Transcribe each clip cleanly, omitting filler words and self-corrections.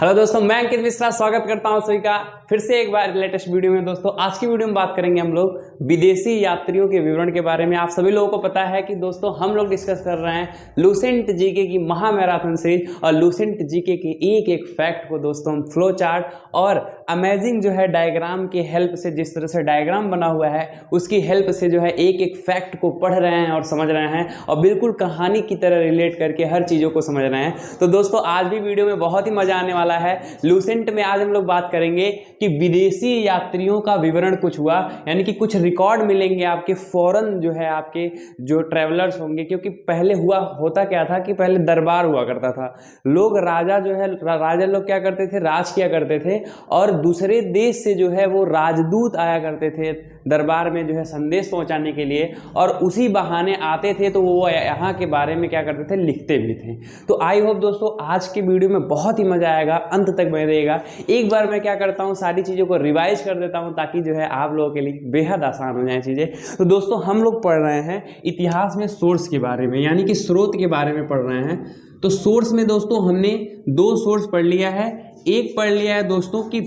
Hello दोस्तों, मैं अंकित मिश्रा स्वागत करता हूं सभी का फिर से एक बार लेटेस्ट वीडियो में। दोस्तों आज की वीडियो में बात करेंगे हम लोग विदेशी यात्रियों के विवरण के बारे में। आप सभी लोगों को पता है कि दोस्तों हम लोग डिस्कस कर रहे हैं लूसेंट जीके की महा मैराथन सीरीज, और लूसेंट जीके के एक एक फैक्ट को दोस्तों हम फ्लो चार्ट और अमेजिंग जो है डायग्राम की हेल्प से, जिस तरह से डायग्राम बना हुआ है उसकी हेल्प से जो है एक एक फैक्ट को पढ़ रहे हैं और समझ रहे हैं, और बिल्कुल कहानी की तरह रिलेट करके हर चीज़ों को समझ रहे हैं। तो दोस्तों आज भी वीडियो में बहुत ही मजा आने वाला है। लूसेंट में आज हम लोग बात करेंगे कि विदेशी यात्रियों का विवरण कुछ हुआ, यानी कि कुछ रिकॉर्ड मिलेंगे आपके फॉरेन जो है आपके जो ट्रैवलर्स होंगे। क्योंकि पहले होता क्या था कि पहले दरबार हुआ करता था, लोग राजा जो है राजा लोग क्या करते थे, राज किया करते थे, और दूसरे देश से जो है वो राजदूत आया करते थे दरबार में जो है संदेश पहुंचाने के लिए, और उसी बहाने आते थे तो वो यहाँ के बारे में क्या करते थे, लिखते भी थे। तो आई होप दोस्तों आज की वीडियो में बहुत ही मजा आएगा, अंत तक बने रहिएगा। एक बार मैं क्या करता हूँ, सारी चीज़ों को रिवाइज कर देता हूँ ताकि जो है आप लोगों के लिए बेहद आसान हो जाए चीज़ें। तो दोस्तों हम लोग पढ़ रहे हैं इतिहास में सोर्स के बारे में, यानी कि स्रोत के बारे में पढ़ रहे हैं। तो सोर्स में दोस्तों हमने दो सोर्स पढ़ लिया है। एक पढ़ लिया है दोस्तों कि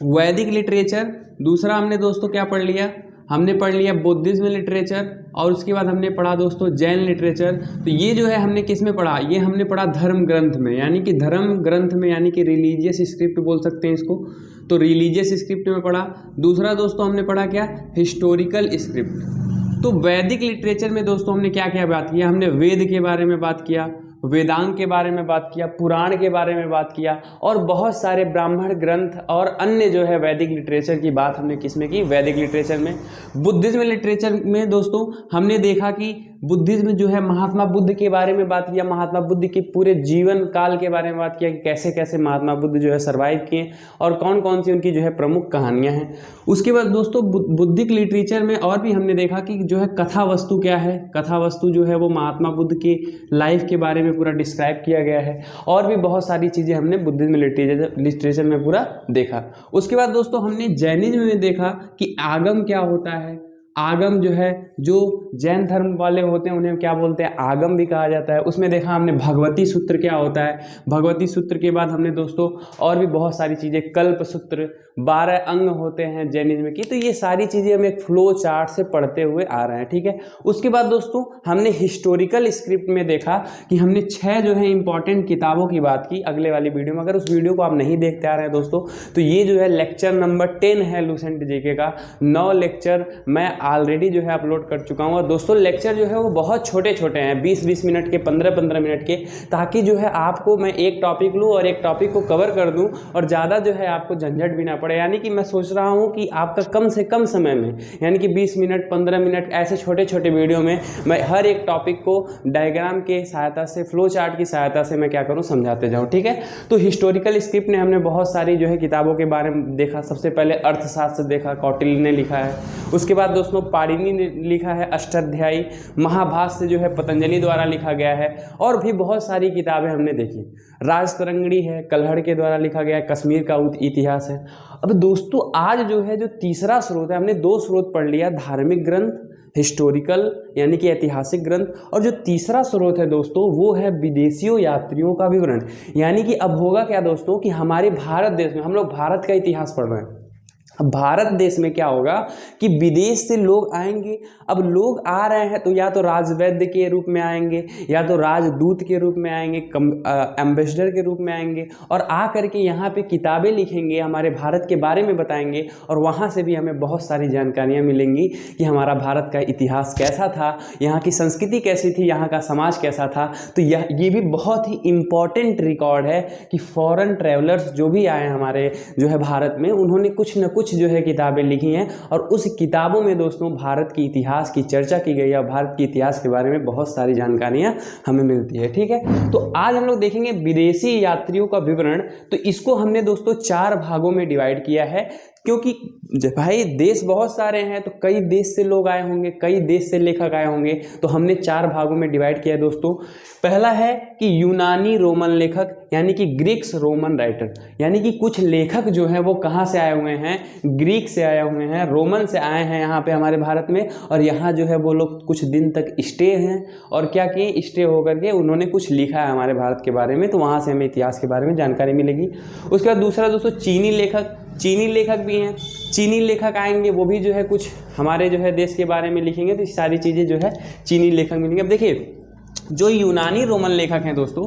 वैदिक लिटरेचर, दूसरा हमने दोस्तों क्या पढ़ लिया, हमने पढ़ लिया बुद्धिज्म लिटरेचर, और उसके बाद हमने पढ़ा दोस्तों जैन लिटरेचर। तो ये जो है हमने किस में पढ़ा, ये हमने पढ़ा धर्म ग्रंथ में, यानी कि धर्म ग्रंथ में, यानी कि रिलीजियस स्क्रिप्ट बोल सकते हैं इसको। तो रिलीजियस स्क्रिप्ट में पढ़ा। दूसरा दोस्तों हमने पढ़ा क्या, हिस्टोरिकल स्क्रिप्ट। तो वैदिक लिटरेचर में दोस्तों हमने क्या क्या बात किया, हमने वेद के बारे में बात किया, वेदांग के बारे में बात किया, पुराण के बारे में बात किया, और बहुत सारे ब्राह्मण ग्रंथ और अन्य जो है वैदिक लिटरेचर की बात हमने किसमें की, वैदिक लिटरेचर में। बुद्धिज्म लिटरेचर में दोस्तों हमने देखा कि बुद्धिज्म जो है महात्मा बुद्ध के बारे में बात किया, महात्मा बुद्ध के पूरे जीवन काल के बारे में बात किया कि कैसे कैसे महात्मा बुद्ध जो है सर्वाइव किए और कौन कौन सी उनकी जो है प्रमुख कहानियां हैं। उसके बाद दोस्तों बुद्धिक लिटरेचर में और भी हमने देखा कि जो है कथा वस्तु क्या है, कथा वस्तु जो है वो महात्मा बुद्ध की लाइफ के बारे में पूरा डिस्क्राइब किया गया है, और भी बहुत सारी चीज़ें हमने बुद्धिज्म लिटरेचर में पूरा देखा। उसके बाद दोस्तों हमने जैनिज्म में देखा कि आगम क्या होता है। आगम जो है, जो जैन धर्म वाले होते हैं उन्हें क्या बोलते हैं, आगम भी कहा जाता है। उसमें देखा हमने भगवती सूत्र क्या होता है। भगवती सूत्र के बाद हमने दोस्तों और भी बहुत सारी चीज़ें, कल्प सूत्र, 12 अंग होते हैं जैनिज्म की। तो ये सारी चीज़ें हम एक फ्लो चार्ट से पढ़ते हुए आ रहे हैं, ठीक है। उसके बाद दोस्तों हमने हिस्टोरिकल स्क्रिप्ट में देखा कि हमने 6 जो है इंपॉर्टेंट किताबों की बात की अगले वाली वीडियो में। अगर उस वीडियो को आप नहीं देखते आ रहे हैं दोस्तों, तो ये जो है लेक्चर नंबर 10 है लूसेंट जीके का। 9 लेक्चर मैं ऑलरेडी जो है अपलोड कर चुका हूँ। और दोस्तों लेक्चर जो है वो बहुत छोटे छोटे हैं, 20-20 मिनट के, 15-15 मिनट के, ताकि जो है आपको मैं एक टॉपिक लूँ और एक टॉपिक को कवर कर दूँ, और ज़्यादा जो है आपको झंझट भी ना पड़े। यानी कि मैं सोच रहा हूँ कि आपका कम से कम समय में, यानी कि 20 मिनट 15 मिनट ऐसे छोटे छोटे वीडियो में मैं हर एक टॉपिक को डायग्राम के सहायता से, फ्लो चार्ट की सहायता से मैं क्या करूँ, समझाते जाऊँ, ठीक है। तो हिस्टोरिकल स्क्रिप्ट ने हमने बहुत सारी जो है किताबों के बारे में देखा। सबसे पहले अर्थशास्त्र देखा, कौटिल्य ने लिखा है। उसके बाद दोस्तों पाणिनि ने लिखा है अष्टाध्यायी। महाभाष्य जो है पतंजलि द्वारा लिखा गया है, और भी बहुत सारी किताबें हमने देखी। राजतरंगिणी है, कल्हड़ के द्वारा लिखा गया है। कश्मीर का इतिहास है। अब दोस्तों आज जो है जो तीसरा स्रोत है, हमने 2 स्रोत पढ़ लिया, धार्मिक ग्रंथ, हिस्टोरिकल यानी कि ऐतिहासिक ग्रंथ, और जो तीसरा स्रोत है दोस्तों वो है विदेशियों यात्रियों का विवरण। यानी कि अब होगा क्या दोस्तों कि हमारे भारत देश में हम लोग भारत का इतिहास पढ़ रहे हैं। भारत देश में क्या होगा कि विदेश से लोग आएंगे। अब लोग आ रहे हैं तो या तो राजवैद्य के रूप में आएंगे, या तो राजदूत के रूप में आएंगे, एम्बेसडर के रूप में आएंगे, और आ करके यहाँ पे किताबें लिखेंगे, हमारे भारत के बारे में बताएंगे, और वहाँ से भी हमें बहुत सारी जानकारियाँ मिलेंगी कि हमारा भारत का इतिहास कैसा था, यहाँ की संस्कृति कैसी थी, यहाँ का समाज कैसा था। तो ये भी बहुत ही इम्पॉर्टेंट रिकॉर्ड है कि फॉरेन ट्रैवलर्स जो भी आए हमारे जो है भारत में, उन्होंने कुछ न कुछ जो है किताबें लिखी हैं, और उस किताबों में दोस्तों भारत के इतिहास की चर्चा की गई है। भारत के इतिहास के बारे में बहुत सारी जानकारियां हमें मिलती है, ठीक है। तो आज हम लोग देखेंगे विदेशी यात्रियों का विवरण। तो इसको हमने दोस्तों 4 भागों में डिवाइड किया है। क्योंकि भाई देश बहुत सारे हैं तो कई देश से लोग आए होंगे, कई देश से लेखक आए होंगे, तो हमने 4 भागों में डिवाइड किया है दोस्तों। पहला है कि यूनानी रोमन लेखक यानी कि ग्रीक्स रोमन राइटर, यानी कि कुछ लेखक जो हैं वो कहाँ से आए हुए हैं, ग्रीक से आए हुए हैं, रोमन से आए हैं यहाँ पे हमारे भारत में, और यहाँ जो है वो लोग कुछ दिन तक स्टे हैं और क्या किए, स्टे होकर के उन्होंने कुछ लिखा है हमारे भारत के बारे में, तो वहाँ से हमें इतिहास के बारे में जानकारी मिलेगी। उसके बाद दूसरा दोस्तों चीनी लेखक भी हैं, चीनी लेखक आएंगे, वो भी जो है कुछ हमारे जो है देश के बारे में लिखेंगे, तो सारी चीज़ें जो है चीनी लेखक मिलेंगे। अब देखिए जो यूनानी रोमन लेखक हैं दोस्तों,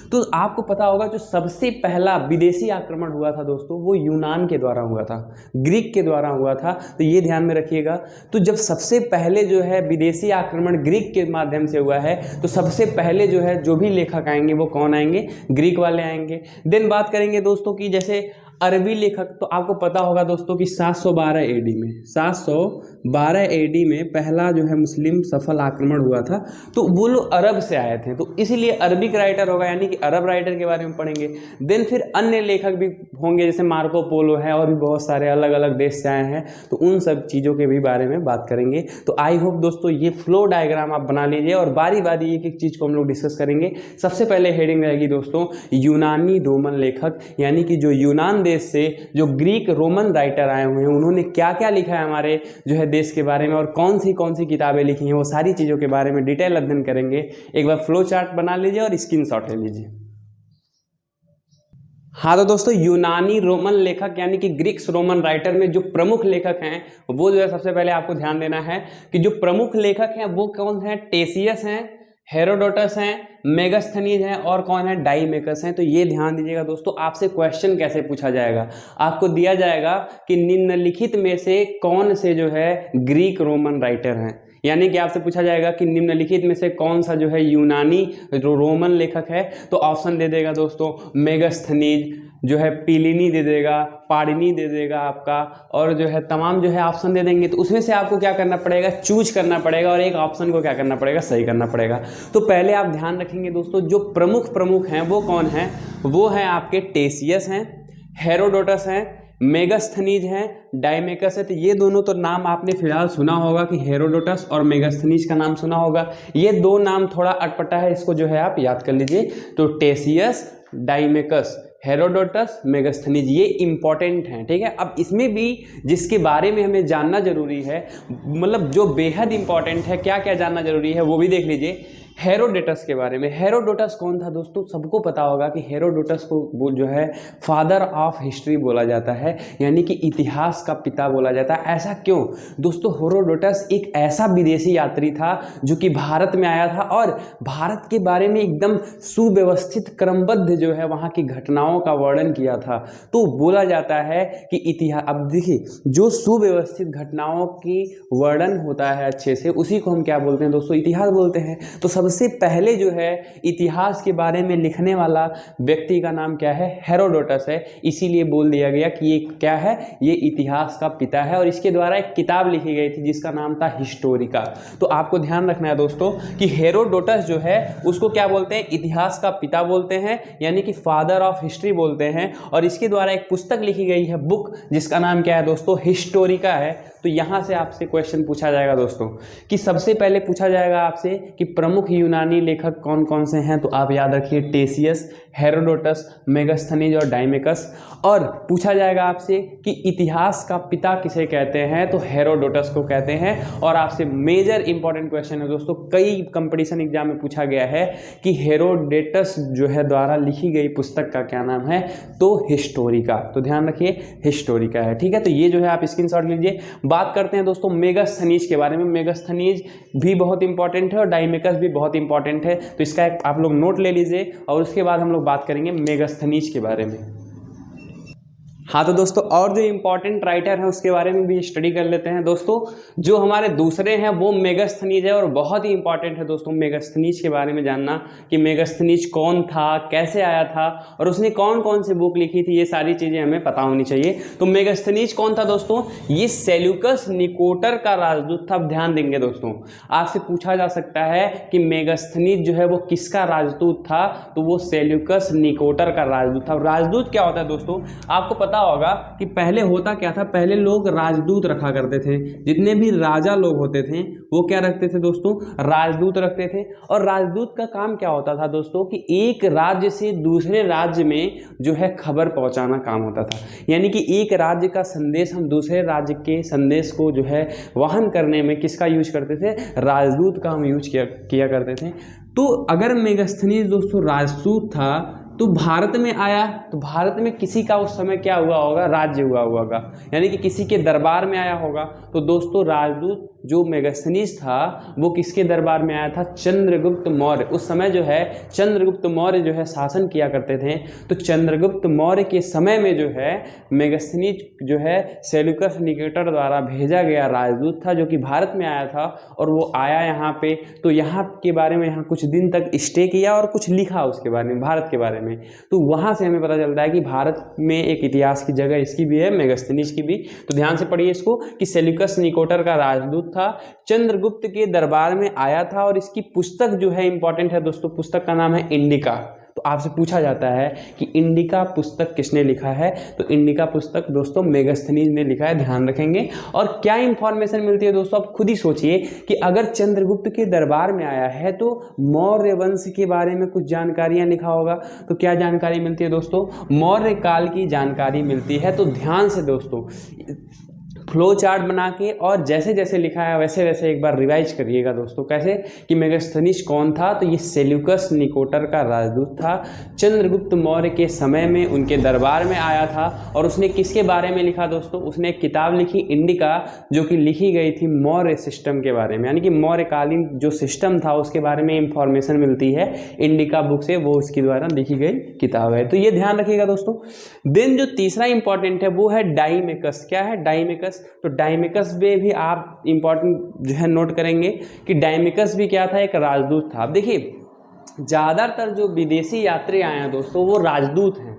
तो आपको पता होगा जो सबसे पहला विदेशी आक्रमण हुआ था दोस्तों वो यूनान के द्वारा हुआ था, ग्रीक के द्वारा हुआ था, तो ये ध्यान में रखिएगा। तो जब सबसे पहले जो है विदेशी आक्रमण ग्रीक के माध्यम से हुआ है, तो सबसे पहले जो है जो भी लेखक आएंगे वो कौन आएंगे, ग्रीक वाले आएंगे। देन बात करेंगे दोस्तों की जैसे अरबी लेखक, तो आपको पता होगा दोस्तों कि 712 एडी में पहला जो है मुस्लिम सफल आक्रमण हुआ था, तो वो लोग अरब से आए थे, तो इसीलिए अरबिक राइटर होगा, यानी कि अरब राइटर के बारे में पढ़ेंगे। देन फिर अन्य लेखक भी होंगे जैसे मार्को पोलो है, और भी बहुत सारे अलग अलग देश से आए हैं, तो उन सब चीज़ों के भी बारे में बात करेंगे। तो आई होप दोस्तों ये फ्लो डायग्राम आप बना लीजिए और बारी बारी एक एक चीज़ को हम लोग डिस्कस करेंगे। सबसे पहले हेडिंग रहेगी दोस्तों यूनानी रोमन लेखक, यानी कि जो यूनान देश से जो ग्रीक रोमन राइटर आए हुए हैं उन्होंने क्या क्या लिखा है हमारे जो है देश के बारे में, और कौन सी किताबें लिखी हैं, वो सारी चीज़ों के बारे में डिटेल अध्ययन करेंगे। एक बार फ्लो चार्ट बना लीजिए और स्क्रीनशॉट ले लीजिए। हाँ तो दोस्तों यूनानी रोमन लेखक यानी कि ग्रीक्स रोमन राइटर में जो प्रमुख लेखक हैं वो जो है सबसे पहले आपको ध्यान देना है कि जो प्रमुख लेखक हैं वो कौन हैं, टेसियस हैं, हेरोडोटस हैं, मेगास्थनीज हैं, और कौन है, डाइमेकस हैं। तो ये ध्यान दीजिएगा दोस्तों, आपसे क्वेश्चन कैसे पूछा जाएगा, आपको दिया जाएगा कि निम्नलिखित में से कौन से जो है ग्रीक रोमन राइटर हैं, यानी कि आपसे पूछा जाएगा कि निम्नलिखित में से कौन सा जो है यूनानी रोमन लेखक है, तो ऑप्शन दे देगा दोस्तों मेगास्थनीज, जो है पिलिनी दे देगा, पारिनी दे देगा आपका, और जो है तमाम जो है ऑप्शन दे देंगे। तो उसमें से आपको क्या करना पड़ेगा, चूज करना पड़ेगा, और एक ऑप्शन को क्या करना पड़ेगा, सही करना पड़ेगा। तो पहले आप ध्यान रखेंगे दोस्तों जो प्रमुख हैं वो कौन हैं, वो हैं आपके टेसियस हैं, हेरोडोटस हैं, मेगास्थनीज हैं, डाइमेकस है। तो ये दोनों तो नाम आपने फिलहाल सुना होगा कि हेरोडोटस और मेगास्थनीज का नाम सुना होगा, ये दो नाम थोड़ा अटपटा है, इसको जो है आप याद कर लीजिए। तो टेसियस, डाइमेकस, हेरोडोटस, मेगास्थनीज, ये इंपॉर्टेंट हैं, ठीक है। अब इसमें भी जिसके बारे में हमें जानना जरूरी है, मतलब जो बेहद इंपॉर्टेंट है, क्या क्या जानना जरूरी है वो भी देख लीजिए। हेरोडोटस के बारे में, हेरोडोटस कौन था दोस्तों, सबको पता होगा कि हेरोडोटस को वो जो है फादर ऑफ हिस्ट्री बोला जाता है, यानी कि इतिहास का पिता बोला जाता है। ऐसा क्यों दोस्तों, हेरोडोटस एक ऐसा विदेशी यात्री था जो कि भारत में आया था और भारत के बारे में एकदम सुव्यवस्थित क्रमबद्ध जो है वहाँ की घटनाओं का वर्णन किया था। तो बोला जाता है कि इतिहास, अब देखिए जो सुव्यवस्थित घटनाओं की वर्णन होता है अच्छे से, उसी को हम क्या बोलते हैं दोस्तों, इतिहास बोलते हैं। तो सबसे पहले जो है इतिहास के बारे में लिखने वाला व्यक्ति का नाम क्या है, हेरोडोटस है, इसीलिए बोल दिया गया कि ये क्या है, ये इतिहास का पिता है। और इसके द्वारा एक किताब लिखी गई थी जिसका नाम था हिस्टोरिका। तो आपको ध्यान रखना है दोस्तों कि हेरोडोटस जो है उसको क्या बोलते हैं, इतिहास का पिता बोलते हैं, यानी कि फादर ऑफ हिस्ट्री बोलते हैं। और इसके द्वारा एक पुस्तक लिखी गई है, बुक, जिसका नाम क्या है दोस्तों, हिस्टोरिका है। तो यहाँ से आपसे क्वेश्चन पूछा जाएगा दोस्तों कि सबसे पहले पूछा जाएगा आपसे कि प्रमुख यूनानी लेखक कौन कौन से हैं, तो आप याद रखिए टेसियस, हेरोडोटस, मेगास्थनीज और डाइमेकस। और पूछा जाएगा आपसे कि इतिहास का पिता किसे कहते हैं, तो हेरोडोटस को कहते हैं। और आपसे मेजर इंपॉर्टेंट क्वेश्चन है दोस्तों, कई कंपटीशन एग्जाम में पूछा गया है कि हेरोडोटस जो है द्वारा लिखी गई पुस्तक का क्या नाम है, तो हिस्टोरिका। तो ध्यान रखिए हिस्टोरिका है, ठीक है। तो ये जो है आप स्क्रीनशॉट लीजिए। बात करते हैं दोस्तों मेगास्थनीज के बारे में। मेगास्थनीज भी बहुत इंपॉर्टेंट है और डाइमेकस भी बहुत इंपॉर्टेंट है, तो इसका एक आप लोग नोट ले लीजिए और उसके बाद हम लोग बात करेंगे मेगास्थनीज के बारे में। हाँ तो दोस्तों और जो इम्पोर्टेंट राइटर है उसके बारे में भी स्टडी कर लेते हैं दोस्तों। जो हमारे दूसरे हैं वो मेगास्थनीज है और बहुत ही इंपॉर्टेंट है दोस्तों मेगास्थनीज के बारे में जानना कि मेगास्थनीज कौन था, कैसे आया था और उसने कौन कौन सी बुक लिखी थी, ये सारी चीज़ें हमें पता होनी चाहिए। तो मेगास्थनीज कौन था दोस्तों, ये सेल्यूकस निकोटर का राजदूत था। अब ध्यान देंगे दोस्तों, आपसे पूछा जा सकता है कि मेगास्थनीज जो है वो किसका राजदूत था, तो वो सेल्यूकस निकोटर का राजदूत था। राजदूत क्या होता है दोस्तों, आपको पता पता होगा कि पहले होता क्या था, पहले लोग राजदूत रखा करते थे। जितने भी राजा लोग होते थे वो क्या रखते थे दोस्तों, राजदूत रखते थे। और राजदूत का काम क्या होता था दोस्तों कि एक राज्य से दूसरे राज्य में जो है खबर पहुंचाना काम होता था। यानी कि एक राज्य का संदेश हम दूसरे राज्य के संदेश को जो है वहन करने में किसका यूज करते थे, राजदूत का हम यूज किया करते थे। तो अगर मेगास्थनीज दोस्तों राजदूत था तो भारत में आया, तो भारत में किसी का उस समय क्या हुआ होगा, राज्य हुआ होगा, यानी कि किसी के दरबार में आया होगा। तो दोस्तों राजदूत जो मेगास्थनीज था वो किसके दरबार में आया था, चंद्रगुप्त मौर्य। उस समय जो है चंद्रगुप्त मौर्य जो है शासन किया करते थे। तो चंद्रगुप्त मौर्य के समय में जो है मेगास्थनीज जो है सेल्यूकस निकेटर द्वारा भेजा गया राजदूत था, जो कि भारत में आया था। और वो आया यहाँ पे, तो यहाँ के बारे में यहाँ कुछ दिन तक स्टे किया और कुछ लिखा उसके बारे में, भारत के बारे में। तो वहाँ से हमें पता चलता है कि भारत में एक इतिहास की जगह इसकी भी है, मेगास्थनीज की भी। तो ध्यान से पढ़िए इसको कि सेल्यूकस निकेटर का राजदूत था, चंद्रगुप्त के दरबार में आया था। और इसकी पुस्तक जो है इंपॉर्टेंट है दोस्तों, पुस्तक का नाम है इंडिका। तो आपसे पूछा जाता है कि इंडिका पुस्तक किसने लिखा है, तो इंडिका पुस्तक दोस्तों मेगास्थनीज ने लिखा है, ध्यान रखेंगे। और क्या इंफॉर्मेशन मिलती है दोस्तों, आप खुद ही सोचिए कि अगर चंद्रगुप्त के दरबार में आया है तो मौर्य वंश के बारे में कुछ जानकारियां लिखा होगा। तो क्या जानकारी मिलती है दोस्तों, मौर्य काल की जानकारी मिलती है। तो ध्यान से दोस्तों फ्लो चार्ट बना के और जैसे जैसे लिखा है वैसे वैसे एक बार रिवाइज करिएगा दोस्तों। कैसे कि मेगास्थनीज कौन था, तो ये सेल्यूकस निकेटर का राजदूत था, चंद्रगुप्त मौर्य के समय में उनके दरबार में आया था। और उसने किसके बारे में लिखा दोस्तों, उसने एक किताब लिखी इंडिका, जो कि लिखी गई थी मौर्य सिस्टम के बारे में, यानी कि मौर्यकालीन जो सिस्टम था उसके बारे में इंफॉर्मेशन मिलती है इंडिका बुक से, वो उसके द्वारा लिखी गई किताब है। तो ये ध्यान रखिएगा दोस्तों। देन जो तीसरा इंपॉर्टेंट है वो है डाइमेकस। क्या है डाइमेकस, तो डाइमेकस में भी आप इंपॉर्टेंट जो है नोट करेंगे कि डाइमेकस भी क्या था, एक राजदूत था। अब देखिए ज़्यादातर जो विदेशी यात्री आए हैं दोस्तों वो राजदूत हैं।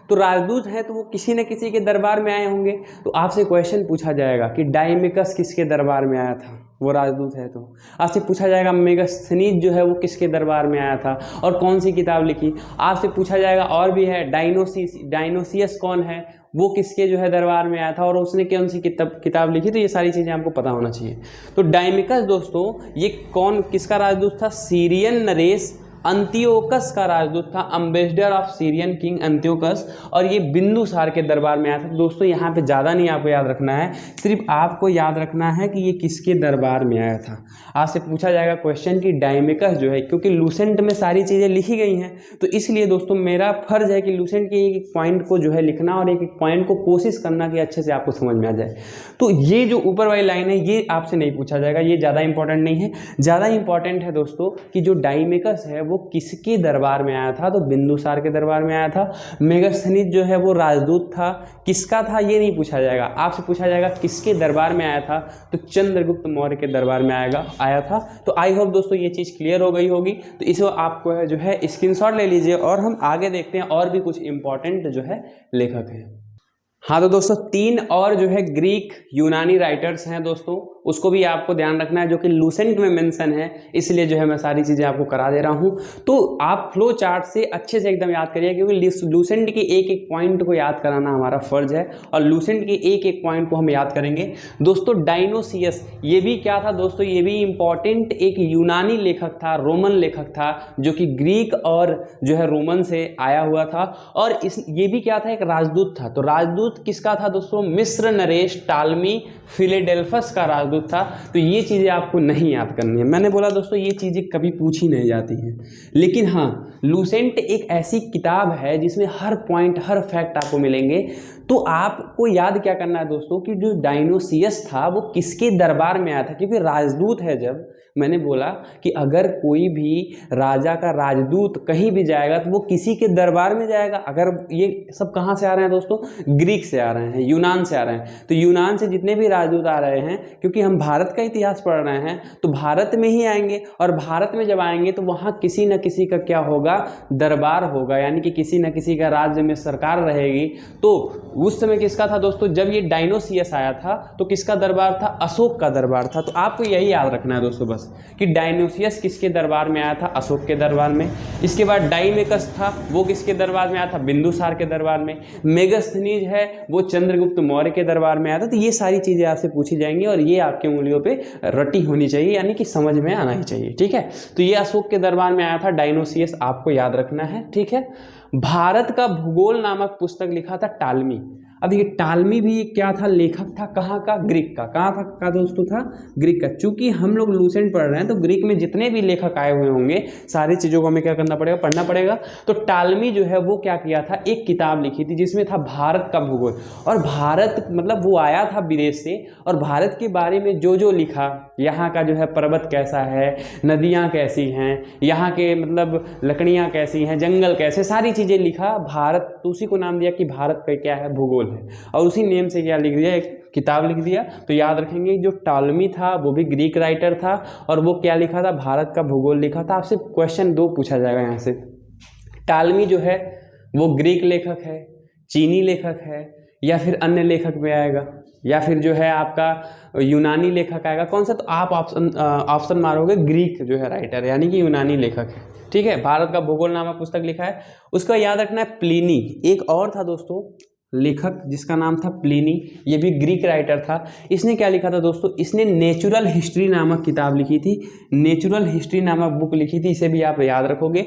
तो राजदूत हैं तो वो किसी न किसी के दरबार में आए होंगे। तो आपसे क्वेश्चन पूछा जाएगा कि डाइमेकस किसके दरबार में आया था, वो राजदूत है। तो आपसे पूछा जाएगा मेगास्थनीज जो है वो किसके दरबार में आया था और कौन सी किताब लिखी। आपसे पूछा जाएगा और भी है डायनोसियस कौन है, वो किसके जो है दरबार में आया था और उसने कौन सी किताब लिखी। तो ये सारी चीज़ें आपको पता होना चाहिए। तो डाइमेकस दोस्तों ये कौन किसका राजदूत था, सीरियन नरेश अंतियोकस का राजदूत था, अम्बेसडर ऑफ सीरियन किंग अंतियोकस। और ये बिंदुसार के दरबार में आया था। दोस्तों यहाँ पे ज़्यादा नहीं आपको याद रखना है, सिर्फ आपको याद रखना है कि ये किसके दरबार में आया था। आपसे पूछा जाएगा क्वेश्चन कि डाइमेकस जो है, क्योंकि लूसेंट में सारी चीज़ें लिखी गई हैं तो इसलिए दोस्तों मेरा फर्ज है कि लूसेंट के एक एक पॉइंट को जो है लिखना और एक एक पॉइंट को कोशिश करना कि अच्छे से आपको समझ में आ जाए। तो ये जो ऊपर वाली लाइन है ये आपसे नहीं पूछा जाएगा, ये ज़्यादा इंपॉर्टेंट नहीं है। ज़्यादा इंपॉर्टेंट है दोस्तों कि जो डाइमेकस है वो किसके दरबार में आया था, तो बिंदुसार के दरबार में आया था। मेगास्थनीज जो है वो राजदूत था, किसका था ये नहीं पूछा जाएगा। आपसे पूछा जाएगा किसके दरबार में आया था, तो चंद्रगुप्त मौर्य के दरबार में आया था। तो आई होप दोस्तों ये चीज़ क्लियर हो गई होगी। तो इसे आपको जो है स्क्रीनशॉट ले लीजिए और हम आगे देखते हैं और भी कुछ इंपॉर्टेंट जो है लेखक हैं। हाँ तो दोस्तों 3 और जो है ग्रीक यूनानी राइटर्स हैं दोस्तों, उसको भी आपको ध्यान रखना है, जो कि लूसेंट में मेंशन है, इसलिए जो है मैं सारी चीज़ें आपको करा दे रहा हूँ। तो आप फ्लो चार्ट से अच्छे से एकदम याद करिए, क्योंकि लूसेंट के एक एक पॉइंट को याद कराना हमारा फर्ज है और लूसेंट के एक एक पॉइंट को हम याद करेंगे। दोस्तों डायनोसियस ये भी क्या था दोस्तों, ये भी इंपॉर्टेंट एक यूनानी लेखक था, रोमन लेखक था, जो कि ग्रीक और जो है रोमन से आया हुआ था। और ये भी क्या था, एक राजदूत था। तो राजदूत किसका था दोस्तों, मिस्र नरेश टालमी फिलेडेल्फस का राजदूत था। तो ये चीज़ें आपको नहीं याद करनी है। मैंने बोला दोस्तों ये चीज़ें कभी पूछी नहीं जाती हैं, लेकिन हाँ लूसेंट एक ऐसी किताब है जिसमें हर पॉइंट हर फैक्ट आपको मिलेंगे। तो आपको याद क्या करना है दोस्तों कि जो डायनोसियस था वो किसके दरबार में आया था, क्योंकि राजदूत है। जब मैंने बोला कि अगर कोई भी राजा का राजदूत कहीं भी जाएगा तो वो किसी के दरबार में जाएगा। अगर ये सब कहाँ से आ रहे हैं दोस्तों, ग्रीक से आ रहे हैं, यूनान से आ रहे हैं। तो यूनान से जितने भी राजदूत आ रहे हैं, क्योंकि हम भारत का इतिहास पढ़ रहे हैं तो भारत में ही आएंगे, और भारत में जब आएंगे तो वहाँ किसी न किसी का क्या होगा, दरबार होगा, यानी कि किसी न किसी का राज्य में सरकार रहेगी। तो उस समय किसका था दोस्तों, जब ये डायनोसियस आया था तो किसका दरबार था, अशोक का दरबार था। तो आपको यही याद रखना है दोस्तों बस कि डायनोसियस किसके दरबार में आया था, अशोक के दरबार में। इसके बाद डाइमेकस था, वो किसके दरबार में आया था, बिंदुसार के दरबार में। मेगास्थनीज है, वो चंद्रगुप्त मौर्य के दरबार में आया था। तो ये सारी चीज़ें आपसे पूछी जाएंगी और ये आपकी उंगलियों पे रटी होनी चाहिए, यानी कि समझ में आना ही चाहिए, ठीक है। तो ये अशोक के दरबार में आया था डायनोसियस, आपको याद रखना है, ठीक है। भारत का भूगोल नामक पुस्तक लिखा था टालमी। अब ये टालमी भी क्या था, लेखक था, कहाँ का, ग्रीक का। कहाँ था का दोस्तों, था ग्रीक का। चूंकि हम लोग लूसेंट पढ़ रहे हैं तो ग्रीक में जितने भी लेखक आए हुए होंगे सारी चीज़ों को हमें क्या करना पड़ेगा, पढ़ना पड़ेगा। तो टालमी जो है वो क्या किया था, एक किताब लिखी थी जिसमें था भारत का भूगोल। और भारत मतलब वो आया था विदेश से और भारत के बारे में जो जो लिखा, यहाँ का जो है पर्वत कैसा है, नदियाँ कैसी हैं, यहाँ के मतलब लकड़ियाँ कैसी हैं, जंगल कैसे, सारी चीज़ें लिखा भारत। तो उसी को नाम दिया कि भारत का क्या है, भूगोल है। और उसी नेम से क्या लिख दिया, एक किताब लिख दिया। तो याद रखेंगे जो टालमी था वो भी ग्रीक राइटर था और वो क्या लिखा था, भारत का भूगोल लिखा था। आपसे क्वेश्चन 2 पूछा जाएगा यहाँ से। टालमी जो है वो ग्रीक लेखक है, चीनी लेखक है, या फिर अन्य लेखक में आएगा, या फिर जो है आपका यूनानी लेखक आएगा, कौन सा। तो आप ऑप्शन मारोगे ग्रीक जो है राइटर, यानी कि यूनानी लेखक है, ठीक है। भारत का भूगोल नामक पुस्तक लिखा है। उसका याद रखना है प्लिनी। एक और था दोस्तों लेखक जिसका नाम था प्लिनी, ये भी ग्रीक राइटर था। इसने क्या लिखा था दोस्तों, इसने नेचुरल हिस्ट्री नामक किताब लिखी थी, नेचुरल हिस्ट्री नामक बुक लिखी थी। इसे भी आप याद रखोगे।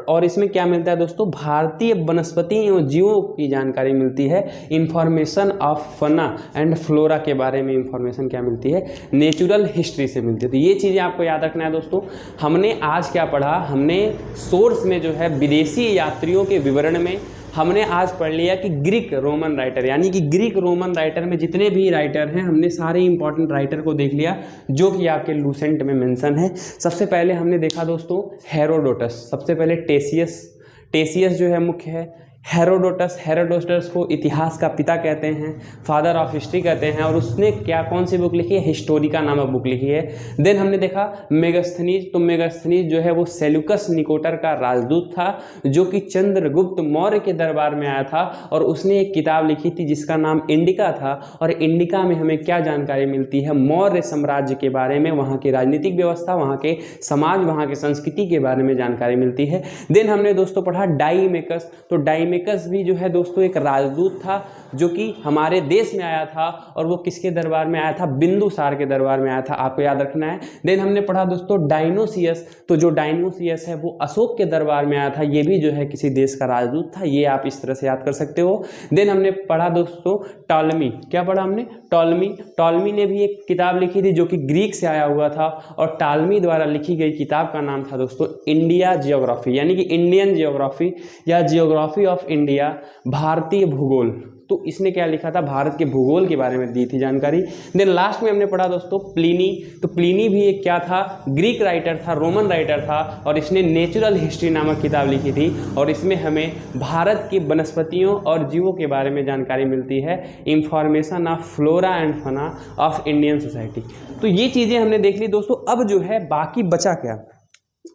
और इसमें क्या मिलता है दोस्तों, भारतीय वनस्पति एवं जीवों की जानकारी मिलती है। Information of fauna and flora के बारे में इंफॉर्मेशन क्या मिलती है, नेचुरल हिस्ट्री से मिलती है। तो ये चीज़ें आपको याद रखना है दोस्तों। हमने आज क्या पढ़ा, हमने सोर्स में जो है विदेशी यात्रियों के विवरण में हमने आज पढ़ लिया कि ग्रीक रोमन राइटर, यानी कि ग्रीक रोमन राइटर में जितने भी राइटर हैं हमने सारे इंपॉर्टेंट राइटर को देख लिया जो कि आपके लूसेंट में मेंशन है। सबसे पहले हमने देखा दोस्तों हेरोडोटस, सबसे पहले टेसियस जो है मुख्य है। हेरोडोटस को इतिहास का पिता कहते हैं, फादर ऑफ हिस्ट्री कहते हैं। और उसने क्या कौन सी बुक लिखी है, हिस्टोरिका नामक बुक लिखी है। देन हमने देखा मेगास्थनीज। तो मेगास्थनीज जो है वो सेल्यूकस निकोटर का राजदूत था जो कि चंद्रगुप्त मौर्य के दरबार में आया था और उसने एक किताब लिखी थी जिसका नाम इंडिका था। और इंडिका में हमें क्या जानकारी मिलती है, मौर्य साम्राज्य के बारे में, वहाँ की राजनीतिक व्यवस्था, वहाँ के समाज, वहाँ की संस्कृति के बारे में जानकारी मिलती है। देन हमने दोस्तों पढ़ा डाइमेकस। तो डाइमेकस भी जो है दोस्तों एक राजदूत था जो कि हमारे देश में आया था और वो किसके दरबार में आया था, बिंदुसार के दरबार में आया था, आपको याद रखना है। देन हमने पढ़ा दोस्तों डायनोसियस। तो जो डायनोसियस है वो अशोक के दरबार में आया था, ये भी जो है किसी देश का राजदूत था, ये आप इस तरह से याद कर सकते हो। देन हमने पढ़ा दोस्तों टॉलमी। क्या पढ़ा हमने, टॉलमी ने भी एक किताब लिखी थी जो कि ग्रीक से आया हुआ था और टॉलमी द्वारा लिखी गई किताब का नाम था दोस्तों इंडिया जियोग्राफी, यानी कि इंडियन जियोग्राफी या जियोग्राफी ऑफ इंडिया, भारतीय भूगोल। तो इसने क्या लिखा था, भारत के भूगोल के बारे में दी थी जानकारी। देन लास्ट में हमने पढ़ा दोस्तों प्लिनी। तो प्लिनी भी एक क्या था, ग्रीक राइटर था, रोमन राइटर था और इसने नेचुरल हिस्ट्री नामक किताब लिखी थी और इसमें हमें भारत की वनस्पतियों और जीवों के बारे में जानकारी मिलती है, information of flora and fauna of Indian society. तो ये चीज़ें हमने देख ली दोस्तों। अब जो है बाकी बचा क्या,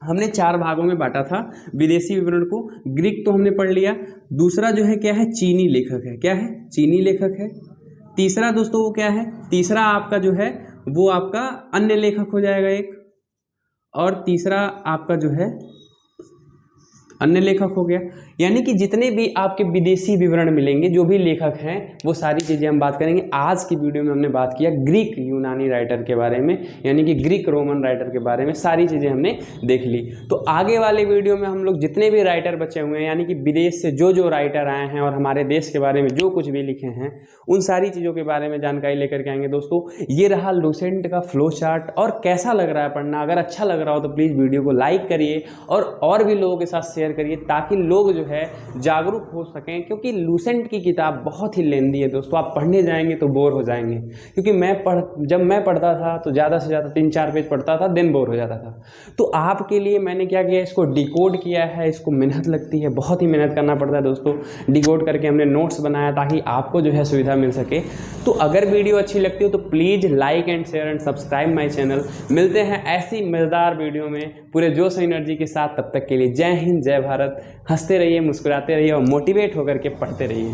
हमने 4 भागों में बांटा था विदेशी विवरण को। ग्रीक तो हमने पढ़ लिया, दूसरा जो है क्या है, चीनी लेखक है। क्या है, चीनी लेखक है। तीसरा दोस्तों वो क्या है, तीसरा आपका जो है वो आपका अन्य लेखक हो जाएगा एक, और तीसरा आपका जो है अन्य लेखक हो गया। यानी कि जितने भी आपके विदेशी विवरण मिलेंगे, जो भी लेखक हैं, वो सारी चीज़ें हम बात करेंगे। आज की वीडियो में हमने बात किया ग्रीक यूनानी राइटर के बारे में, यानी कि ग्रीक रोमन राइटर के बारे में सारी चीज़ें हमने देख ली। तो आगे वाले वीडियो में हम लोग जितने भी राइटर बचे हुए हैं, यानी कि विदेश से जो जो राइटर आए हैं और हमारे देश के बारे में जो कुछ भी लिखे हैं, उन सारी चीज़ों के बारे में जानकारी लेकर के आएंगे दोस्तों। ये रहा लूसेंट का फ्लो चार्ट। और कैसा लग रहा है पढ़ना, अगर अच्छा लग रहा हो तो प्लीज़ वीडियो को लाइक करिए और भी लोगों के साथ शेयर करिए ताकि लोग जो है जागरूक हो सकें। क्योंकि लूसेंट की किताब बहुत ही लेंदी है दोस्तों, आप पढ़ने जाएंगे तो बोर हो जाएंगे। क्योंकि जब मैं पढ़ता था तो ज़्यादा से ज़्यादा 3-4 पेज पढ़ता था, दिन बोर हो जाता था। तो आपके लिए मैंने क्या किया, इसको डिकोड किया है। इसको मेहनत लगती है, बहुत ही मेहनत करना पड़ता है दोस्तों। डिकोड करके हमने नोट्स बनाया ताकि आपको जो है सुविधा मिल सके। तो अगर वीडियो अच्छी लगती हो तो please like and share and subscribe my channel. मिलते हैं ऐसी मज़ेदार वीडियो में पूरे जोश एनर्जी के साथ। तब तक के लिए जय हिंद, जय भारत। हंसते रहिए, मुस्कुराते रहिए और मोटिवेट होकर के पढ़ते रहिए।